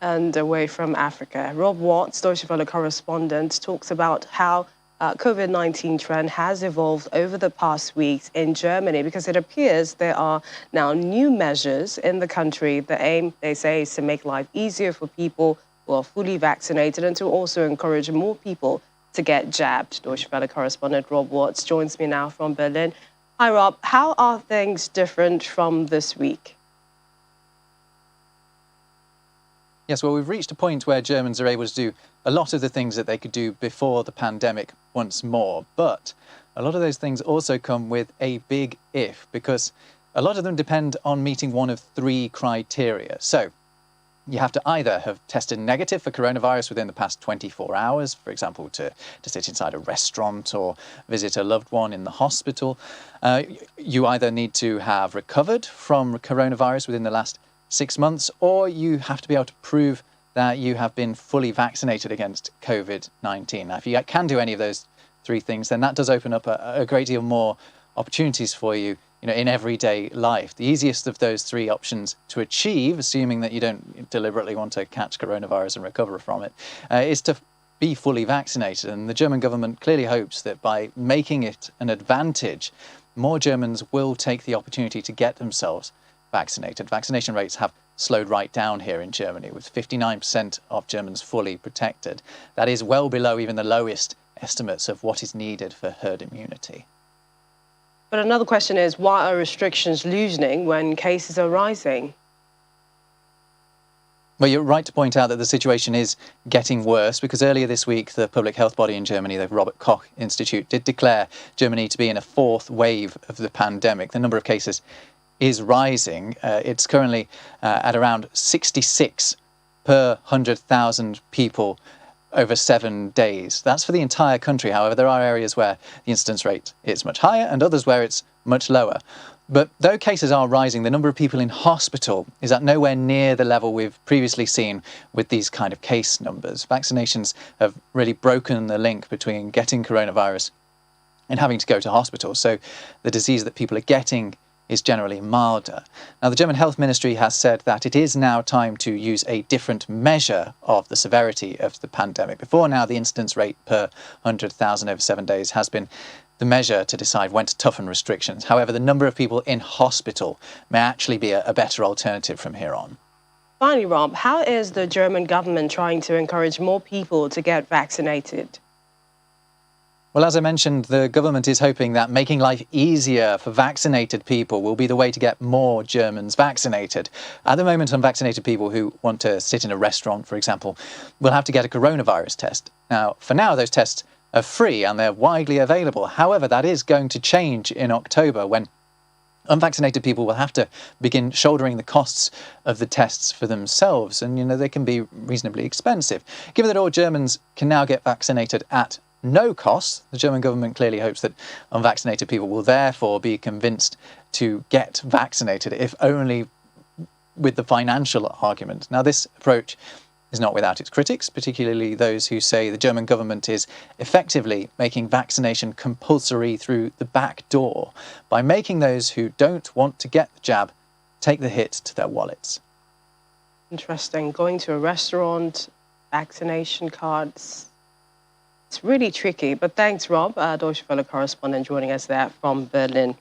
and away from Africa. Rob Watts, Deutsche Welle correspondent, talks about how COVID-19 trend has evolved over the past weeks in Germany, because it appears there are now new measures in the country. The aim, they say, is to make life easier for people who are fully vaccinated and to also encourage more people to get jabbed. Deutsche Welle correspondent Rob Watts joins me now from Berlin. Hi, Rob. How are things different from this week? Yes, well, we've reached a point where Germans are able to do a lot of the things that they could do before the pandemic once more. But a lot of those things also come with a big if, because a lot of them depend on meeting one of three criteria. So you have to either have tested negative for coronavirus within the past 24 hours, for example, to sit inside a restaurant or visit a loved one in the hospital. You either need to have recovered from coronavirus within the last 6 months, or you have to be able to prove that you have been fully vaccinated against COVID-19. Now, if you can do any of those three things, then that does open up a great deal more opportunities for you, in everyday life. The easiest of those three options to achieve, assuming that you don't deliberately want to catch coronavirus and recover from it, is to be fully vaccinated. And the German government clearly hopes that by making it an advantage, more Germans will take the opportunity to get themselves vaccinated. Vaccination rates have slowed right down here in Germany, with 59% of Germans fully protected. That is well below even the lowest estimates of what is needed for herd immunity. But another question is, why are restrictions loosening when cases are rising? Well, you're right to point out that the situation is getting worse, because earlier this week, the public health body in Germany, the Robert Koch Institute, did declare Germany to be in a fourth wave of the pandemic. The number of cases is rising. It's currently at around 66 per 100,000 people over 7 days. That's for the entire country. However, there are areas where the incidence rate is much higher and others where it's much lower. But though cases are rising, the number of people in hospital is at nowhere near the level we've previously seen with these kind of case numbers. Vaccinations have really broken the link between getting coronavirus and having to go to hospital. So the disease that people are getting is generally milder. Now, the German Health Ministry has said that it is now time to use a different measure of the severity of the pandemic. Before now, the incidence rate per 100,000 over 7 days has been the measure to decide when to toughen restrictions. However, the number of people in hospital may actually be a better alternative from here on. Finally, Rob, how is the German government trying to encourage more people to get vaccinated? Well, as I mentioned, the government is hoping that making life easier for vaccinated people will be the way to get more Germans vaccinated. At the moment, unvaccinated people who want to sit in a restaurant, for example, will have to get a coronavirus test. Now, for now, those tests are free and they're widely available. However, that is going to change in October, when unvaccinated people will have to begin shouldering the costs of the tests for themselves. And, they can be reasonably expensive. Given that all Germans can now get vaccinated at no cost, the German government clearly hopes that unvaccinated people will therefore be convinced to get vaccinated, if only with the financial argument. Now, this approach is not without its critics, particularly those who say the German government is effectively making vaccination compulsory through the back door by making those who don't want to get the jab take the hit to their wallets. Interesting. Going to a restaurant, vaccination cards. It's really tricky, but thanks, Rob, Deutsche Welle correspondent, joining us there from Berlin.